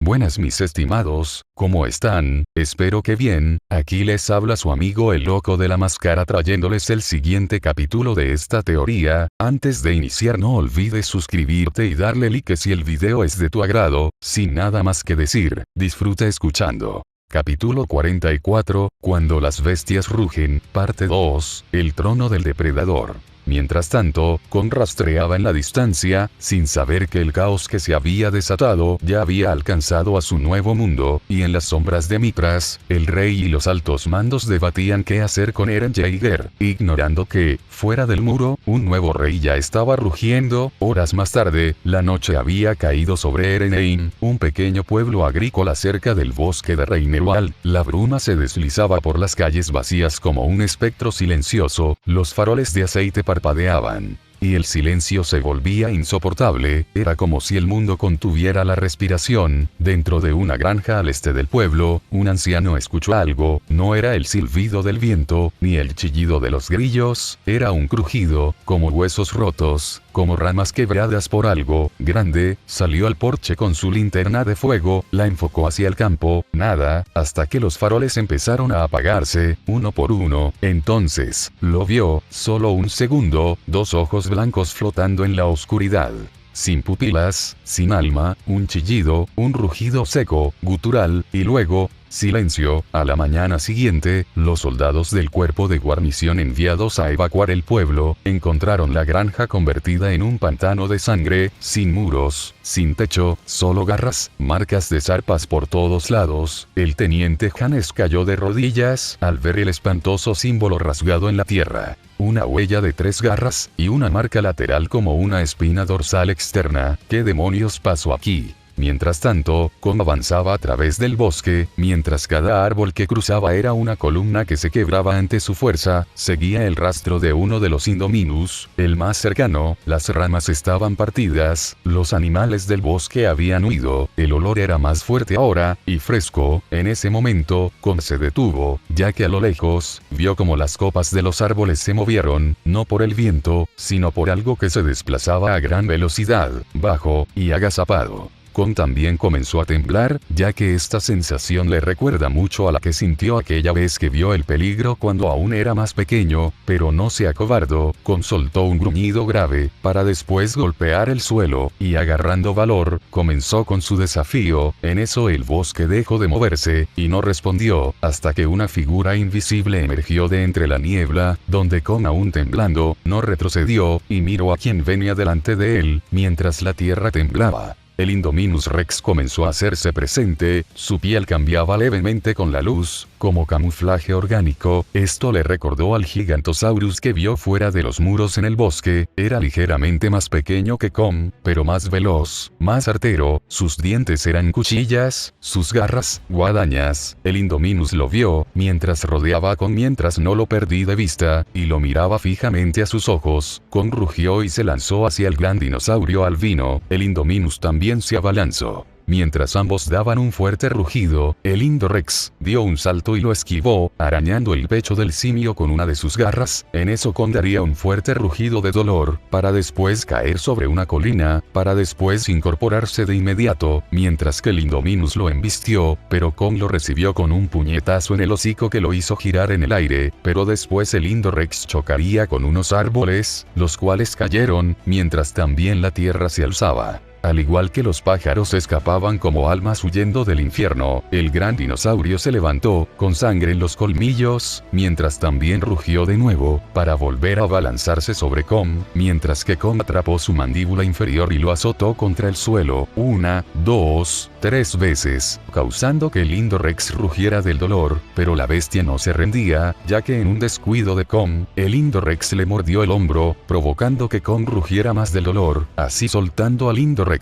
Buenas mis estimados, ¿cómo están? Espero que bien. Aquí les habla su amigo el loco de la máscara trayéndoles el siguiente capítulo de esta teoría. Antes de iniciar no olvides suscribirte y darle like si el video es de tu agrado. Sin nada más que decir, disfruta escuchando. Capítulo 44, Cuando las bestias rugen, parte 2, el trono del depredador. Mientras tanto, Kong rastreaba en la distancia, sin saber que el caos que se había desatado ya había alcanzado a su nuevo mundo, y en las sombras de Mitras, el rey y los altos mandos debatían qué hacer con Eren Jaeger, ignorando que, fuera del muro, un nuevo rey ya estaba rugiendo. Horas más tarde, la noche había caído sobre Erenein, un pequeño pueblo agrícola cerca del bosque de Reinewald. La bruma se deslizaba por las calles vacías como un espectro silencioso, los faroles de aceite parpadeaban. Y el silencio se volvía insoportable, era como si el mundo contuviera la respiración. Dentro de una granja al este del pueblo, un anciano escuchó algo. No era el silbido del viento, ni el chillido de los grillos, era un crujido, como huesos rotos, como ramas quebradas por algo grande. Salió al porche con su linterna de fuego, la enfocó hacia el campo, nada, hasta que los faroles empezaron a apagarse, uno por uno. Entonces, lo vio, solo un segundo, dos ojos blancos flotando en la oscuridad. Sin pupilas, sin alma, un chillido, un rugido seco, gutural, y luego, silencio. A la mañana siguiente, los soldados del cuerpo de guarnición enviados a evacuar el pueblo, encontraron la granja convertida en un pantano de sangre, sin muros, sin techo, solo garras, marcas de zarpas por todos lados. El teniente Hannes cayó de rodillas al ver el espantoso símbolo rasgado en la tierra. Una huella de 3 garras, y una marca lateral como una espina dorsal externa. ¿Qué demonios pasó aquí? Mientras tanto, Kong avanzaba a través del bosque, mientras cada árbol que cruzaba era una columna que se quebraba ante su fuerza. Seguía el rastro de uno de los Indominus, el más cercano. Las ramas estaban partidas, los animales del bosque habían huido, el olor era más fuerte ahora, y fresco. En ese momento, Kong se detuvo, ya que a lo lejos, vio como las copas de los árboles se movieron, no por el viento, sino por algo que se desplazaba a gran velocidad, bajo y agazapado. Kong también comenzó a temblar, ya que esta sensación le recuerda mucho a la que sintió aquella vez que vio el peligro cuando aún era más pequeño, pero no se acobardó. Kong soltó un gruñido grave, para después golpear el suelo, y agarrando valor, comenzó con su desafío. En eso el bosque dejó de moverse, y no respondió, hasta que una figura invisible emergió de entre la niebla, donde Kong aún temblando, no retrocedió, y miró a quien venía delante de él, mientras la tierra temblaba. El Indominus Rex comenzó a hacerse presente, su piel cambiaba levemente con la luz, como camuflaje orgánico. Esto le recordó al Gigantosaurus que vio fuera de los muros en el bosque. Era ligeramente más pequeño que Kong, pero más veloz, más artero. Sus dientes eran cuchillas, sus garras, guadañas. El Indominus lo vio, mientras rodeaba a Kong mientras no lo perdí de vista, y lo miraba fijamente a sus ojos. Kong rugió y se lanzó hacia el gran dinosaurio albino. El Indominus también se abalanzó. Mientras ambos daban un fuerte rugido, el Indorex dio un salto y lo esquivó, arañando el pecho del simio con una de sus garras. En eso Kong daría un fuerte rugido de dolor, para después caer sobre una colina, para después incorporarse de inmediato, mientras que el Indominus lo embistió, pero Kong lo recibió con un puñetazo en el hocico que lo hizo girar en el aire, pero después el Indorex chocaría con unos árboles, los cuales cayeron, mientras también la tierra se alzaba. Al igual que los pájaros escapaban como almas huyendo del infierno, el gran dinosaurio se levantó, con sangre en los colmillos, mientras también rugió de nuevo, para volver a abalanzarse sobre Kong, mientras que Kong atrapó su mandíbula inferior y lo azotó contra el suelo, 1, 2, 3 veces, causando que el Indorex rugiera del dolor, pero la bestia no se rendía, ya que en un descuido de Kong, el Indorex le mordió el hombro, provocando que Kong rugiera más del dolor, así soltando al Indorex,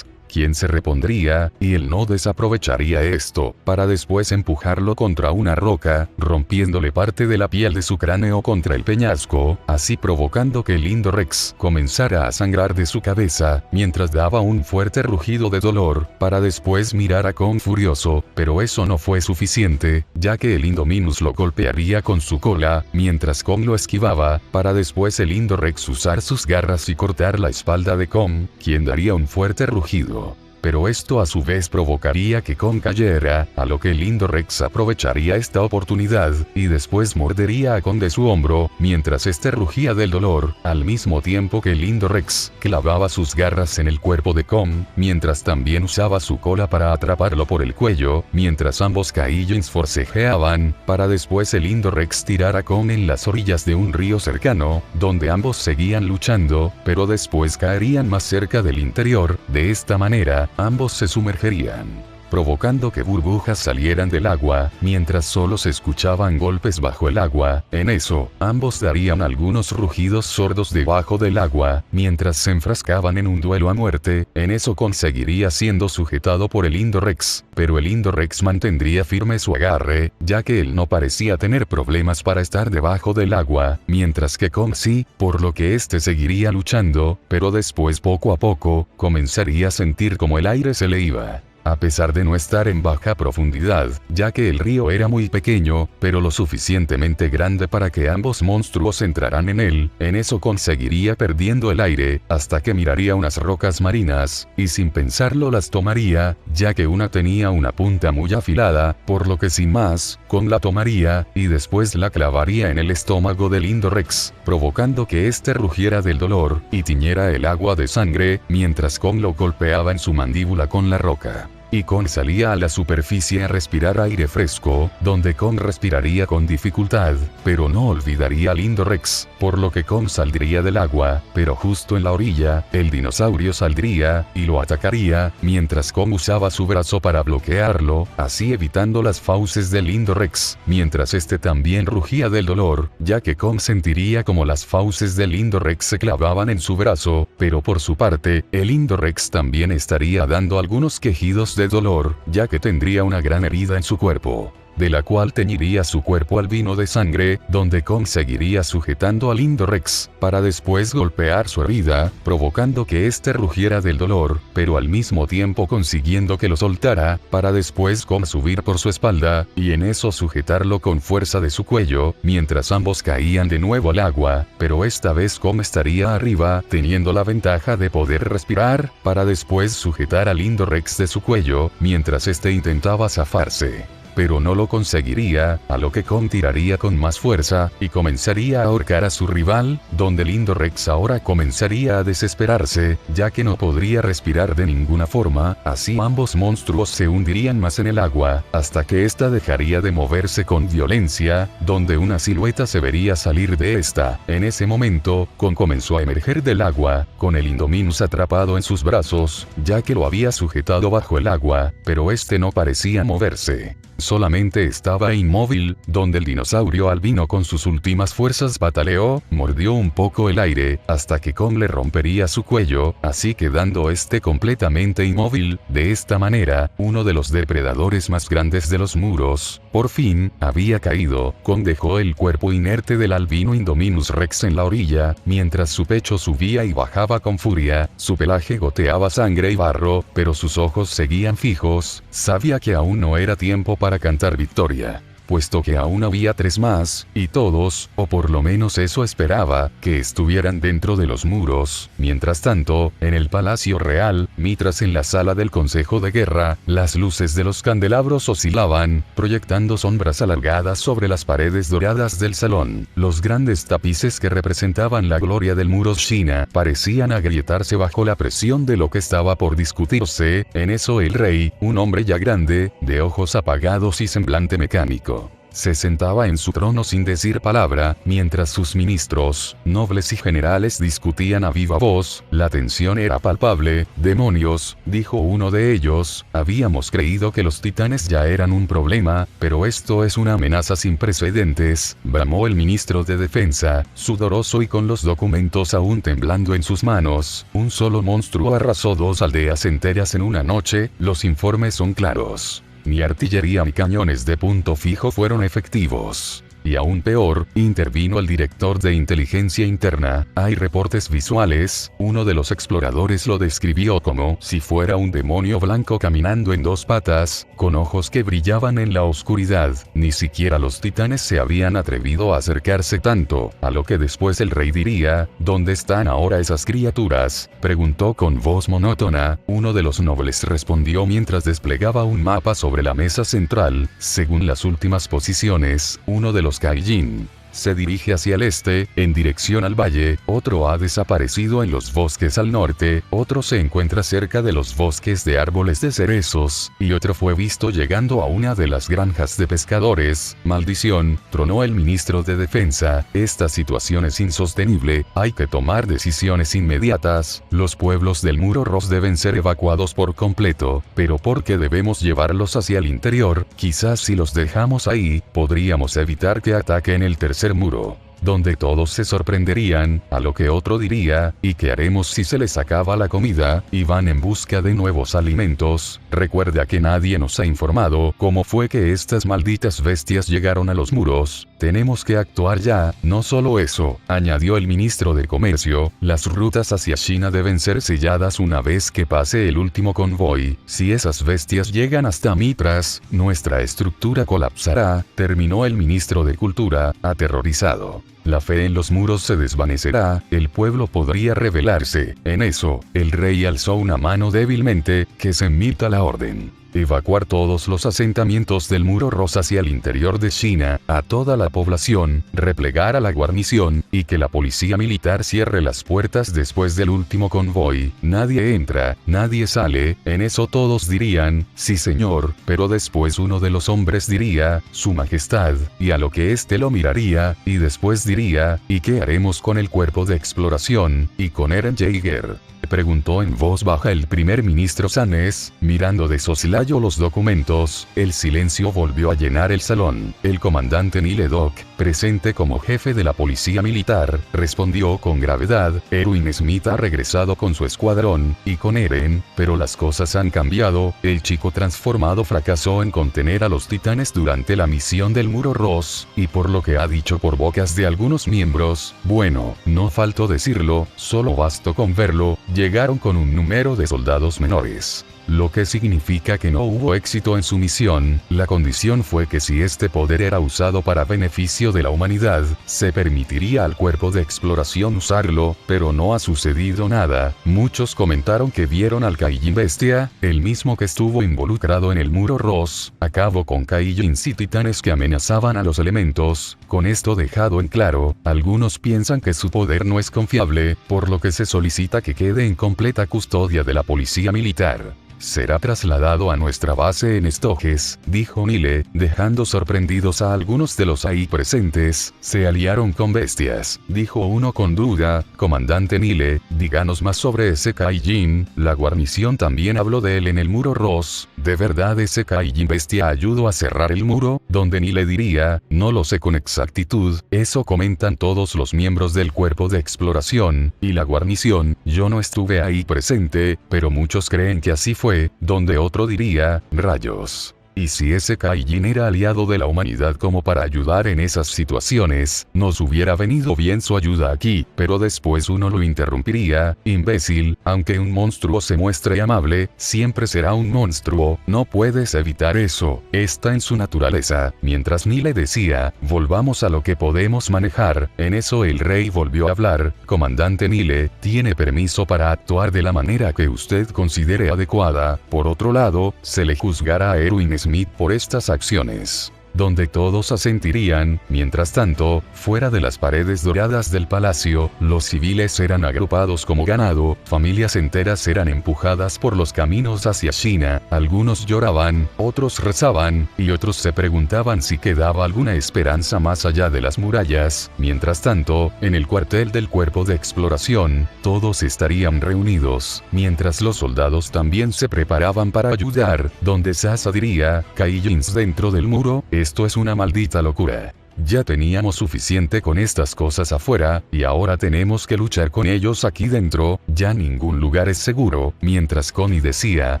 quien se repondría, y él no desaprovecharía esto, para después empujarlo contra una roca, rompiéndole parte de la piel de su cráneo contra el peñasco, así provocando que el Indorex comenzara a sangrar de su cabeza, mientras daba un fuerte rugido de dolor, para después mirar a Kong furioso, pero eso no fue suficiente, ya que el Indominus lo golpearía con su cola, mientras Kong lo esquivaba, para después el Indorex usar sus garras y cortar la espalda de Kong, quien daría un fuerte rugido. pero esto a su vez provocaría que Kong cayera, a lo que el Indorex aprovecharía esta oportunidad, y después mordería a Kong de su hombro, mientras este rugía del dolor, al mismo tiempo que el Indorex clavaba sus garras en el cuerpo de Kong, mientras también usaba su cola para atraparlo por el cuello, mientras ambos Kaijins forcejeaban, para después el Indorex tirar a Kong en las orillas de un río cercano, donde ambos seguían luchando, pero después caerían más cerca del interior. De esta manera, ambos se sumergerían, provocando que burbujas salieran del agua, mientras solo se escuchaban golpes bajo el agua. En eso, ambos darían algunos rugidos sordos debajo del agua, mientras se enfrascaban en un duelo a muerte. En eso Kong seguiría siendo sujetado por el Indorex, pero el Indorex mantendría firme su agarre, ya que él no parecía tener problemas para estar debajo del agua, mientras que Kong sí, por lo que este seguiría luchando, pero después poco a poco, comenzaría a sentir como el aire se le iba. A pesar de no estar en baja profundidad, ya que el río era muy pequeño, pero lo suficientemente grande para que ambos monstruos entraran en él, en eso Kong seguiría perdiendo el aire, hasta que miraría unas rocas marinas, y sin pensarlo las tomaría, ya que una tenía una punta muy afilada, por lo que sin más, Kong la tomaría, y después la clavaría en el estómago del Indorex, provocando que este rugiera del dolor, y tiñera el agua de sangre, mientras Kong lo golpeaba en su mandíbula con la roca. Y Kong salía a la superficie a respirar aire fresco, donde Kong respiraría con dificultad, pero no olvidaría al Indorex, por lo que Kong saldría del agua, pero justo en la orilla, el dinosaurio saldría, y lo atacaría, mientras Kong usaba su brazo para bloquearlo, así evitando las fauces del Indorex, mientras este también rugía del dolor, ya que Kong sentiría como las fauces del Indorex se clavaban en su brazo, pero por su parte, el Indorex también estaría dando algunos quejidos de dolor, ya que tendría una gran herida en su cuerpo, de la cual teñiría su cuerpo albino de sangre, donde Kong seguiría sujetando al Indorex, para después golpear su herida, provocando que éste rugiera del dolor, pero al mismo tiempo consiguiendo que lo soltara, para después Kong subir por su espalda, y en eso sujetarlo con fuerza de su cuello, mientras ambos caían de nuevo al agua, pero esta vez Kong estaría arriba, teniendo la ventaja de poder respirar, para después sujetar al Indorex de su cuello, mientras este intentaba zafarse. Pero no lo conseguiría, a lo que Kong tiraría con más fuerza, y comenzaría a ahorcar a su rival, donde el Indorex ahora comenzaría a desesperarse, ya que no podría respirar de ninguna forma, así ambos monstruos se hundirían más en el agua, hasta que ésta dejaría de moverse con violencia, donde una silueta se vería salir de esta. En ese momento, Kong comenzó a emerger del agua, con el Indominus atrapado en sus brazos, ya que lo había sujetado bajo el agua, pero este no parecía moverse. Solamente estaba inmóvil, donde el dinosaurio albino con sus últimas fuerzas pataleó, mordió un poco el aire, hasta que Kong le rompería su cuello, así quedando este completamente inmóvil. De esta manera, uno de los depredadores más grandes de los muros, por fin, había caído. Kong dejó el cuerpo inerte del albino Indominus Rex en la orilla, mientras su pecho subía y bajaba con furia, su pelaje goteaba sangre y barro, pero sus ojos seguían fijos. Sabía que aún no era tiempo para cantar victoria, puesto que aún había 3 más, y todos, o por lo menos eso esperaba, que estuvieran dentro de los muros. Mientras tanto, en el Palacio Real, mientras en la sala del Consejo de Guerra, las luces de los candelabros oscilaban, proyectando sombras alargadas sobre las paredes doradas del salón. Los grandes tapices que representaban la gloria del muro China parecían agrietarse bajo la presión de lo que estaba por discutirse. En eso el rey, un hombre ya grande, de ojos apagados y semblante mecánico, se sentaba en su trono sin decir palabra, mientras sus ministros, nobles y generales discutían a viva voz. La tensión era palpable. «Demonios», dijo uno de ellos, «habíamos creído que los titanes ya eran un problema, pero esto es una amenaza sin precedentes», bramó el ministro de defensa, sudoroso y con los documentos aún temblando en sus manos. «Un solo monstruo arrasó 2 aldeas enteras en una noche, los informes son claros. Ni artillería ni cañones de punto fijo fueron efectivos. Y aún peor, intervino el director de inteligencia interna. Hay reportes visuales, uno de los exploradores lo describió como si fuera un demonio blanco caminando en dos patas, con ojos que brillaban en la oscuridad. Ni siquiera los titanes se habían atrevido a acercarse tanto, a lo que después el rey diría, ¿dónde están ahora esas criaturas?, preguntó con voz monótona. Uno de los nobles respondió mientras desplegaba un mapa sobre la mesa central. Según las últimas posiciones, uno de los Kaijin se dirige hacia el este, en dirección al valle, otro ha desaparecido en los bosques al norte, otro se encuentra cerca de los bosques de árboles de cerezos, y otro fue visto llegando a una de las granjas de pescadores. Maldición, tronó el ministro de Defensa, esta situación es insostenible, hay que tomar decisiones inmediatas, los pueblos del Muro Ross deben ser evacuados por completo, pero ¿por qué debemos llevarlos hacia el interior? Quizás si los dejamos ahí, podríamos evitar que ataquen el tercer muro, donde todos se sorprenderían, a lo que otro diría, ¿y qué haremos si se les acaba la comida, y van en busca de nuevos alimentos? Recuerda que nadie nos ha informado cómo fue que estas malditas bestias llegaron a los muros, tenemos que actuar ya. No solo eso, añadió el ministro de Comercio, las rutas hacia China deben ser selladas una vez que pase el último convoy, si esas bestias llegan hasta Mitras, nuestra estructura colapsará, terminó el ministro de Cultura, aterrorizado. La fe en los muros se desvanecerá, el pueblo podría rebelarse. En eso, el rey alzó una mano débilmente, que se emita la orden. Evacuar todos los asentamientos del Muro Rosa hacia el interior de China, a toda la población, replegar a la guarnición, y que la policía militar cierre las puertas después del último convoy. Nadie entra, nadie sale. En eso todos dirían, sí señor, pero después uno de los hombres diría, su majestad, y a lo que éste lo miraría, y después diría, ¿y qué haremos con el cuerpo de exploración, y con Eren Jaeger?, preguntó en voz baja el primer ministro Sanes, mirando de soslayo los documentos. El silencio volvió a llenar el salón. El comandante Nile Doc, presente como jefe de la policía militar, respondió con gravedad, Erwin Smith ha regresado con su escuadrón, y con Eren, pero las cosas han cambiado, el chico transformado fracasó en contener a los titanes durante la misión del Muro Ross, y por lo que ha dicho por bocas de algunos miembros, bueno, no faltó decirlo, solo bastó con verlo, llegaron con un número de soldados menores. Lo que significa que no hubo éxito en su misión. La condición fue que si este poder era usado para beneficio de la humanidad, se permitiría al cuerpo de exploración usarlo, pero no ha sucedido nada. Muchos comentaron que vieron al Kaijin Bestia, el mismo que estuvo involucrado en el Muro Ross, acabó con Kaijins y titanes que amenazaban a los elementos. Con esto dejado en claro, algunos piensan que su poder no es confiable, por lo que se solicita que quede en completa custodia de la policía militar. Será trasladado a nuestra base en Stoges, dijo Nile, dejando sorprendidos a algunos de los ahí presentes. Se aliaron con bestias, dijo uno con duda. Comandante Nile, díganos más sobre ese Kaijin. La guarnición también habló de él en el Muro Ross. ¿De verdad ese Kaijin bestia ayudó a cerrar el muro? Donde Nile diría, no lo sé con exactitud, eso comentan todos los miembros del cuerpo de exploración, y la guarnición. Yo no estuve ahí presente, pero muchos creen que así fue. Donde otro diría, rayos. Y si ese Kaijin era aliado de la humanidad como para ayudar en esas situaciones, nos hubiera venido bien su ayuda aquí, pero después uno lo interrumpiría, imbécil, aunque un monstruo se muestre amable, siempre será un monstruo, no puedes evitar eso, está en su naturaleza. Mientras Nile decía, volvamos a lo que podemos manejar, en eso el rey volvió a hablar, comandante Nile, tiene permiso para actuar de la manera que usted considere adecuada. Por otro lado, se le juzgará a Erwin Smith por estas acciones. Donde todos asentirían. Mientras tanto, fuera de las paredes doradas del palacio, los civiles eran agrupados como ganado, familias enteras eran empujadas por los caminos hacia China, algunos lloraban, otros rezaban, y otros se preguntaban si quedaba alguna esperanza más allá de las murallas. Mientras tanto, en el cuartel del cuerpo de exploración, todos estarían reunidos, mientras los soldados también se preparaban para ayudar, donde Sasa diría, Kaijins dentro del muro, esto es una maldita locura. Ya teníamos suficiente con estas cosas afuera, y ahora tenemos que luchar con ellos aquí dentro, ya ningún lugar es seguro, mientras Connie decía,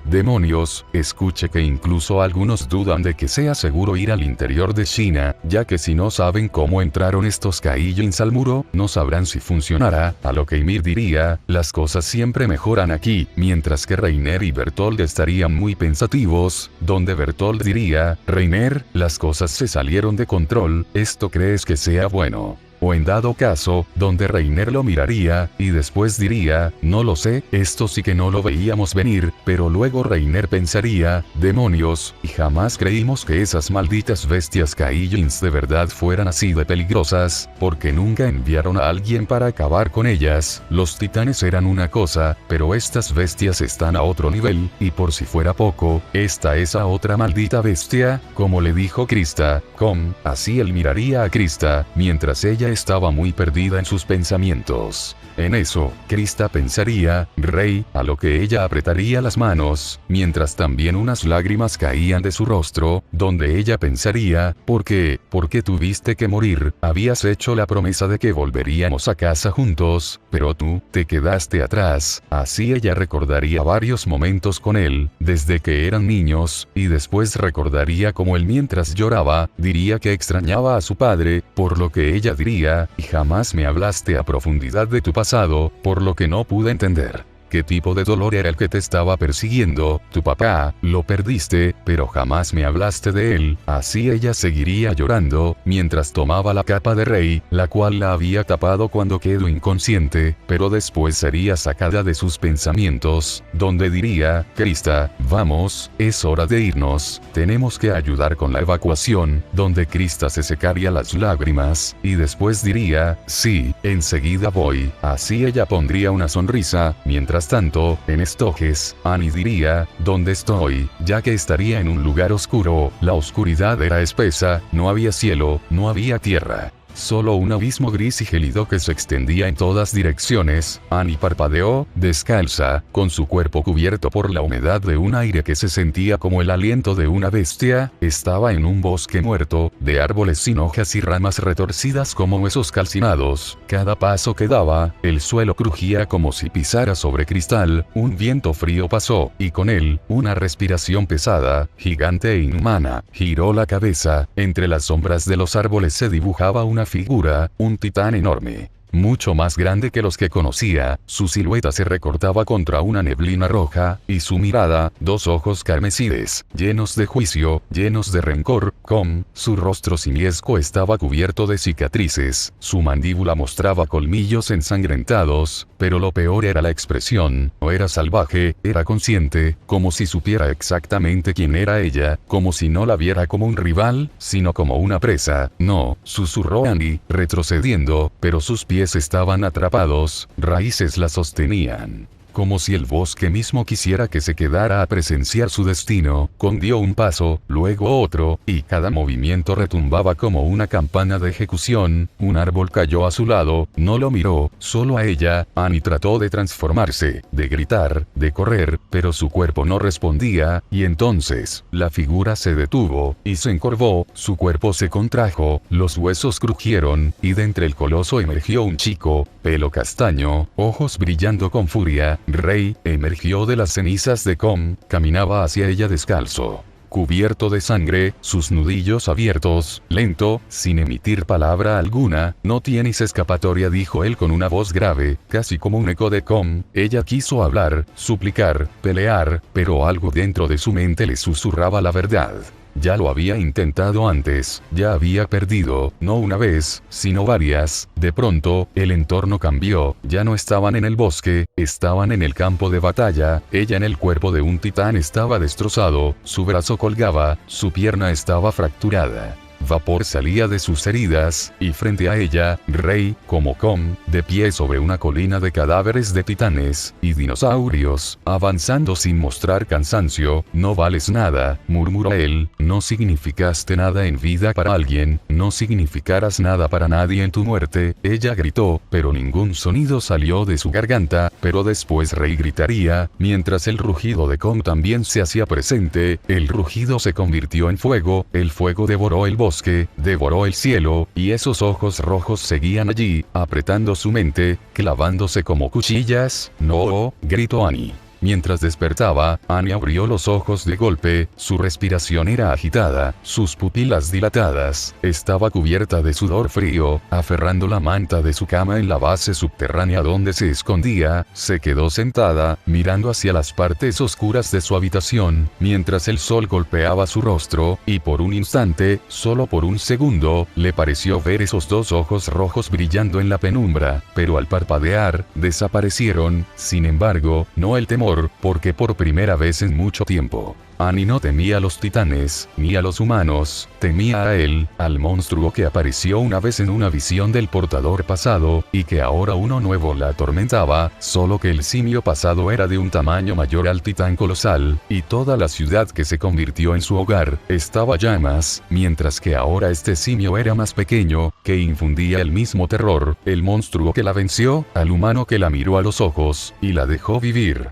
demonios, escuche que incluso algunos dudan de que sea seguro ir al interior de China, ya que si no saben cómo entraron estos Kaijins al muro, no sabrán si funcionará, a lo que Ymir diría, las cosas siempre mejoran aquí, mientras que Reiner y Bertold estarían muy pensativos, donde Bertold diría, Reiner, las cosas se salieron de control, ¿esto crees que sea bueno? O en dado caso, donde Reiner lo miraría, y después diría, no lo sé, esto sí que no lo veíamos venir, pero luego Reiner pensaría, demonios, y jamás creímos que esas malditas bestias Kaijins de verdad fueran así de peligrosas, porque nunca enviaron a alguien para acabar con ellas, los titanes eran una cosa, pero estas bestias están a otro nivel, y por si fuera poco, esta es a otra maldita bestia, como le dijo Krista, así él miraría a Krista, mientras ella estaba muy perdida en sus pensamientos. En eso, Krista pensaría, Rey, a lo que ella apretaría las manos, mientras también unas lágrimas caían de su rostro, donde ella pensaría, ¿por qué tuviste que morir? Habías hecho la promesa de que volveríamos a casa juntos, pero tú, te quedaste atrás. Así ella recordaría varios momentos con él, desde que eran niños, y después recordaría cómo él mientras lloraba, diría que extrañaba a su padre, por lo que ella diría, y jamás me hablaste a profundidad de tu pasado, por lo que no pude entender. ¿Qué tipo de dolor era el que te estaba persiguiendo? Tu papá, lo perdiste, pero jamás me hablaste de él. Así ella seguiría llorando, mientras tomaba la capa de Rey, la cual la había tapado cuando quedó inconsciente, pero después sería sacada de sus pensamientos, donde diría, Krista, vamos, es hora de irnos, tenemos que ayudar con la evacuación, donde Krista se secaría las lágrimas, y después diría, sí, enseguida voy. Así ella pondría una sonrisa, mientras tanto, en Stoges, Annie diría, ¿dónde estoy? Ya que estaría en un lugar oscuro, la oscuridad era espesa, no había cielo, no había tierra. Solo un abismo gris y gélido que se extendía en todas direcciones. Annie parpadeó, descalza, con su cuerpo cubierto por la humedad de un aire que se sentía como el aliento de una bestia. Estaba en un bosque muerto, de árboles sin hojas y ramas retorcidas como huesos calcinados. Cada paso que daba, el suelo crujía como si pisara sobre cristal. Un viento frío pasó, y con él, una respiración pesada, gigante e inhumana. Giró la cabeza, entre las sombras de los árboles se dibujaba una figura, un titán enorme. Mucho más grande que los que conocía, su silueta se recortaba contra una neblina roja, y su mirada, dos ojos carmesíes, llenos de juicio, llenos de rencor, su rostro simiesco estaba cubierto de cicatrices, su mandíbula mostraba colmillos ensangrentados, pero lo peor era la expresión, no era salvaje, era consciente, como si supiera exactamente quién era ella, como si no la viera como un rival, sino como una presa. No, susurró Annie, retrocediendo, pero sus pies estaban atrapados, raíces la sostenían. Como si el bosque mismo quisiera que se quedara a presenciar su destino, dio un paso, luego otro, y cada movimiento retumbaba como una campana de ejecución. Un árbol cayó a su lado, no lo miró, solo a ella. Annie trató de transformarse, de gritar, de correr, pero su cuerpo no respondía, y entonces, la figura se detuvo, y se encorvó, su cuerpo se contrajo, los huesos crujieron, y de entre el coloso emergió un chico, pelo castaño, ojos brillando con furia. Rey emergió de las cenizas de caminaba hacia ella descalzo, cubierto de sangre, sus nudillos abiertos, lento, sin emitir palabra alguna. No tienes escapatoria, dijo él con una voz grave, casi como un eco de Ella quiso hablar, suplicar, pelear, pero algo dentro de su mente le susurraba la verdad. Ya lo había intentado antes, ya había perdido, no una vez, sino varias. De pronto, el entorno cambió, ya no estaban en el bosque, estaban en el campo de batalla. Ella en el cuerpo de un titán estaba destrozado, su brazo colgaba, su pierna estaba fracturada. Vapor salía de sus heridas, y frente a ella, Rey, como de pie sobre una colina de cadáveres de titanes y dinosaurios, avanzando sin mostrar cansancio. No vales nada, murmuró él, no significaste nada en vida para alguien, no significarás nada para nadie en tu muerte. Ella gritó, pero ningún sonido salió de su garganta, pero después Rey gritaría, mientras el rugido de también se hacía presente. El rugido se convirtió en fuego, el fuego devoró el bosque. bosque, devoró el cielo, y esos ojos rojos seguían allí, apretando su mente, clavándose como cuchillas. No, gritó Annie. Mientras despertaba, Annie abrió los ojos de golpe, su respiración era agitada, sus pupilas dilatadas, estaba cubierta de sudor frío, aferrando la manta de su cama en la base subterránea donde se escondía, se quedó sentada, mirando hacia las partes oscuras de su habitación, mientras el sol golpeaba su rostro, y por un instante, solo por un segundo, le pareció ver esos dos ojos rojos brillando en la penumbra, pero al parpadear, desaparecieron. Sin embargo, no el temor, porque por primera vez en mucho tiempo, Annie no temía a los titanes, ni a los humanos, temía a él, al monstruo que apareció una vez en una visión del portador pasado, y que ahora uno nuevo la atormentaba, solo que el simio pasado era de un tamaño mayor al titán colosal, y toda la ciudad que se convirtió en su hogar, estaba llamas, mientras que ahora este simio era más pequeño, que infundía el mismo terror, el monstruo que la venció, al humano que la miró a los ojos, y la dejó vivir.